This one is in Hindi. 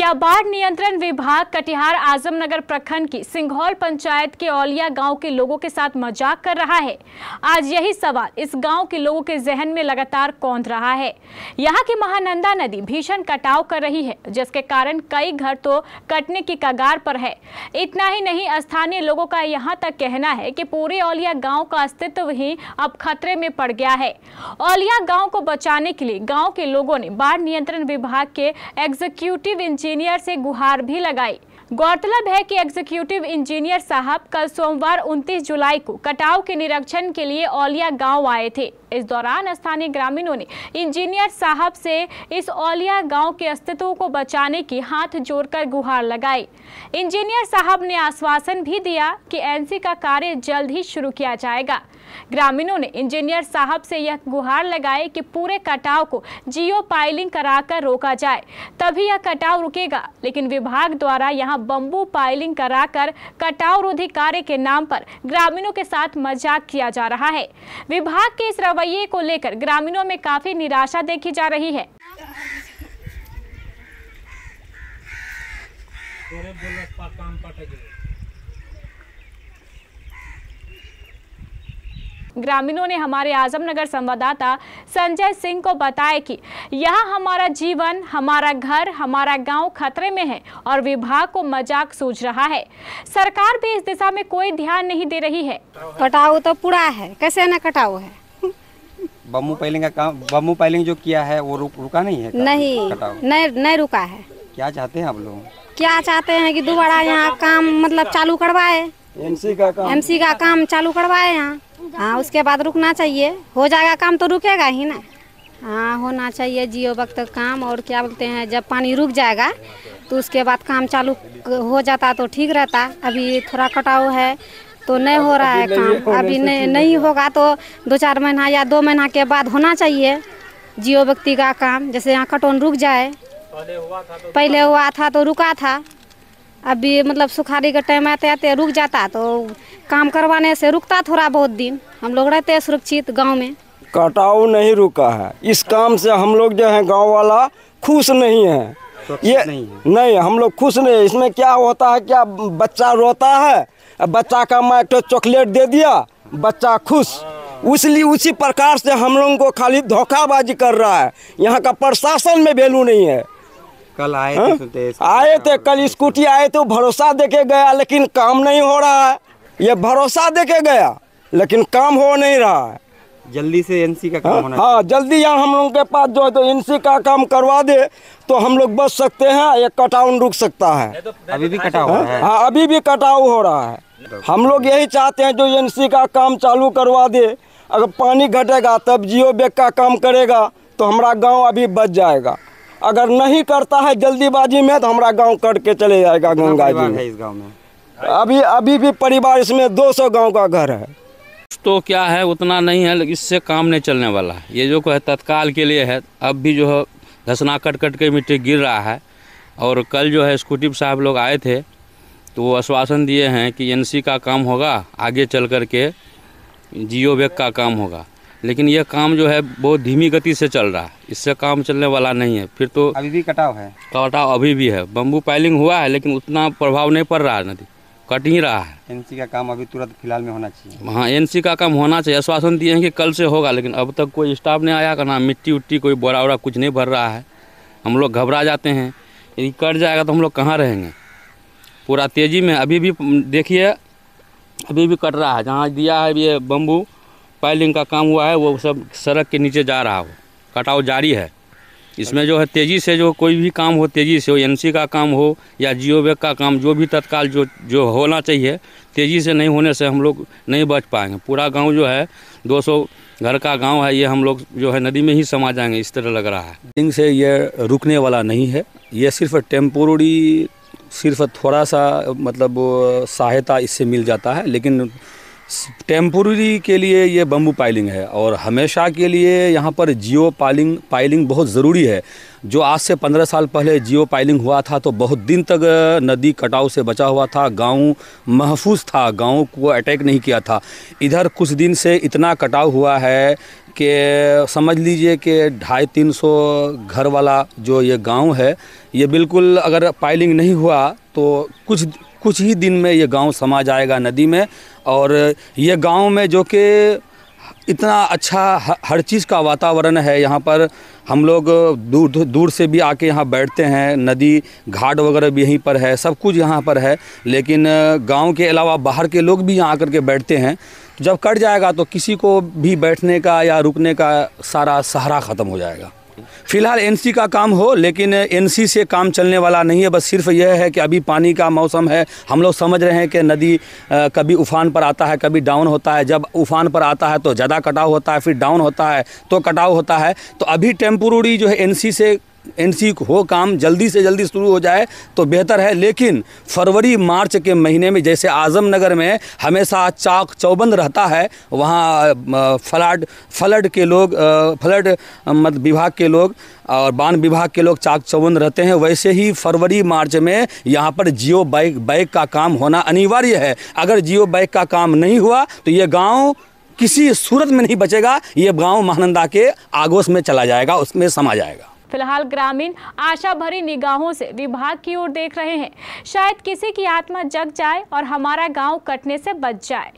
क्या बाढ़ नियंत्रण विभाग कटिहार आजमनगर प्रखंड की सिंघौल पंचायत के औलिया गांव के लोगों के साथ मजाक कर रहा है? आज यही सवाल इस गांव के लोगों के जहन में लगातार कौंध रहा है। यहां की महानंदा नदी भीषण कटाव कर रही है, जिसके कारण कई घर तो कटने की कगार पर है। इतना ही नहीं, स्थानीय लोगों का यहां तक कहना है कि पूरे औलिया गांव का अस्तित्व ही अब खतरे में पड़ गया है। औलिया गांव को बचाने के लिए गांव के लोगों ने बाढ़ नियंत्रण विभाग के एग्जीक्यूटिव इंजीनियर से गुहार भी लगाई। गौरतलब है कि एग्जीक्यूटिव इंजीनियर साहब कल सोमवार 29 जुलाई को कटाव के निरीक्षण के लिए औलिया गांव आए थे। इस दौरान स्थानीय ग्रामीणों ने इंजीनियर साहब से इस औलिया गांव के अस्तित्व को बचाने की हाथ जोड़कर गुहार लगाई। इंजीनियर साहब ने आश्वासन भी दिया कि एनसी का कार्य जल्द ही शुरू किया जाएगा। ग्रामीणों ने इंजीनियर साहब से यह गुहार लगाई कि पूरे कटाव को जियो पाइलिंग कराकर रोका जाए, तभी यह कटाव रुकेगा। लेकिन विभाग द्वारा यहां बम्बू पाइलिंग कराकर कटाव रोधी कार्य के नाम पर ग्रामीणों के साथ मजाक किया जा रहा है। विभाग के इस रवैये को लेकर ग्रामीणों में काफी निराशा देखी जा रही है। ग्रामीणों ने हमारे आजमनगर संवाददाता संजय सिंह को बताया कि यहाँ हमारा जीवन, हमारा घर, हमारा गांव खतरे में है और विभाग को मजाक सूझ रहा है। सरकार भी इस दिशा में कोई ध्यान नहीं दे रही है। कटाव तो पूरा है, कैसे न कटाव है। बम्बू पाइलिंग का काम, बम्बू पाइलिंग जो किया है वो रुका नहीं है? नहीं रुका है। क्या चाहते हैं आप लोग? क्या चाहते हैं कि दोबारा यहाँ काम मतलब चालू करवाए, एमसी का काम चालू करवाए यहाँ। हाँ, उसके बाद रुकना चाहिए। हो जाएगा काम तो रुकेगा ही ना। हाँ, होना चाहिए जियो वक्त काम। और क्या बोलते हैं, जब पानी रुक जाएगा तो उसके बाद काम चालू हो जाता तो ठीक रहता। अभी थोड़ा कटाव है तो नहीं हो रहा है काम। अभी नहीं होगा तो 2-4 महीना या 2 महीना के बाद होना चाहिए जियो व्यक्ति का काम। जैसे यहाँ कटौन रुक जाए, पहले हुआ था तो रुका था। अभी मतलब सुखाड़ी का टाइम आते आते रुक जाता तो काम करवाने से रुकता थोड़ा बहुत दिन। हम लोग रहते हैं सुरक्षित गांव में। कटाव नहीं रुका है। इस काम से हम लोग जो है गांव वाला खुश नहीं है। ये नहीं हम लोग खुश नहीं। इसमें क्या होता है, क्या बच्चा रोता है, बच्चा का माँ एक चॉकलेट दे दिया, बच्चा खुश। इसलिए उसी प्रकार से हम लोगों को खाली धोखाबाजी कर रहा है। यहाँ का प्रशासन में वैल्यू नहीं है। कल आए थे कल स्कूटी आए तो भरोसा देके गया, लेकिन काम नहीं हो रहा है। ये भरोसा देके गया लेकिन काम हो नहीं रहा है। जल्दी से एनसी का काम होना। हाँ, जल्दी यहाँ हम लोगों के पास जो है तो एनसी का काम करवा दे तो हम लोग बच सकते हैं। ये कटाव रुक सकता है। अभी भी कटाव हो रहा है। हाँ, अभी भी कटाव हो रहा है। हम लोग यही चाहते हैं जो एनसी का काम चालू करवा दे। अगर पानी घटेगा तब जियो बैग का काम करेगा तो हमारा गाँव अभी बच जाएगा। अगर नहीं करता है जल्दीबाजी में तो हमारा गांव कट के चले जाएगा गंगा जी में। इस गांव में अभी भी परिवार, इसमें 200 गांव का घर है। तो क्या है, उतना नहीं है, लेकिन इससे काम नहीं चलने वाला है। ये जो है तत्काल के लिए है। अब भी जो है धसना कट के मिट्टी गिर रहा है। और कल जो है स्कूटी साहब लोग आए थे तो वो आश्वासन दिए हैं कि एनसी का काम होगा, आगे चल कर के जियो बैग का काम होगा। लेकिन यह काम जो है बहुत धीमी गति से चल रहा है, इससे काम चलने वाला नहीं है। फिर तो अभी भी कटाव है। कटाव अभी भी है। बम्बू पाइलिंग हुआ है लेकिन उतना प्रभाव नहीं पड़ रहा है, नदी कट ही रहा है। एनसी का काम अभी तुरंत फिलहाल में होना चाहिए। हाँ, एनसी का काम होना चाहिए। आश्वासन दिए हैं कि कल से होगा, लेकिन अब तक कोई स्टाफ नहीं आया। ना मिट्टी उट्टी कोई बोरा वोरा कुछ नहीं भर रहा है। हम लोग घबरा जाते हैं, यदि कट जाएगा तो हम लोग कहाँ रहेंगे। पूरा तेज़ी में अभी भी देखिए, अभी भी कट रहा है। जहाँ दिया है ये बम्बू पाइलिंग का काम हुआ है वो सब सड़क के नीचे जा रहा हो, कटाव जारी है। इसमें जो है तेज़ी से जो कोई भी काम हो, तेज़ी से हो, एनसी का काम हो या जियो बैग का काम, जो भी तत्काल जो होना चाहिए, तेज़ी से नहीं होने से हम लोग नहीं बच पाएंगे। पूरा गांव जो है 200 घर का गांव है, ये हम लोग जो है नदी में ही समा जाएंगे, इस तरह लग रहा है। पाइलिंग से ये रुकने वाला नहीं है। ये सिर्फ टेम्पोररी, सिर्फ थोड़ा सा मतलब सहायता इससे मिल जाता है, लेकिन टेम्पोररी के लिए ये बम्बू पाइलिंग है। और हमेशा के लिए यहाँ पर जियो पाइलिंग बहुत ज़रूरी है। जो आज से 15 साल पहले जियो पाइलिंग हुआ था तो बहुत दिन तक नदी कटाव से बचा हुआ था, गांव महफूज था, गांव को अटैक नहीं किया था। इधर कुछ दिन से इतना कटाव हुआ है कि समझ लीजिए कि 250-300 घर वाला जो ये गांव है, ये बिल्कुल अगर पाइलिंग नहीं हुआ तो कुछ ही दिन में ये गांव समा जाएगा नदी में। और ये गांव में जो कि इतना अच्छा हर चीज़ का वातावरण है, यहाँ पर हम लोग दूर से भी आके यहाँ बैठते हैं, नदी घाट वगैरह भी यहीं पर है, सब कुछ यहाँ पर है। लेकिन गांव के अलावा बाहर के लोग भी यहाँ आकर के बैठते हैं। जब कट जाएगा तो किसी को भी बैठने का या रुकने का सारा सहारा ख़त्म हो जाएगा। फ़िलहाल एनसी का काम हो, लेकिन एनसी से काम चलने वाला नहीं है। बस सिर्फ यह है कि अभी पानी का मौसम है, हम लोग समझ रहे हैं कि नदी कभी उफान पर आता है, कभी डाउन होता है। जब उफान पर आता है तो ज़्यादा कटाव होता है, फिर डाउन होता है तो कटाव होता है। तो अभी टेम्पोररी जो है एनसी हो काम जल्दी से जल्दी शुरू हो जाए तो बेहतर है। लेकिन फरवरी मार्च के महीने में जैसे आजमनगर में हमेशा चाक चौबंद रहता है, वहाँ फ्लड के लोग मत विभाग के लोग और बान विभाग के लोग चाक चौबंद रहते हैं, वैसे ही फरवरी मार्च में यहाँ पर जियो बैग का काम होना अनिवार्य है। अगर जियो बैग का काम नहीं हुआ तो ये गाँव किसी सूरत में नहीं बचेगा, ये गाँव महानंदा के आगोश में चला जाएगा, उसमें समा जाएगा। फिलहाल ग्रामीण आशा भरी निगाहों से विभाग की ओर देख रहे हैं, शायद किसी की आत्मा जग जाए और हमारा गांव कटने से बच जाए।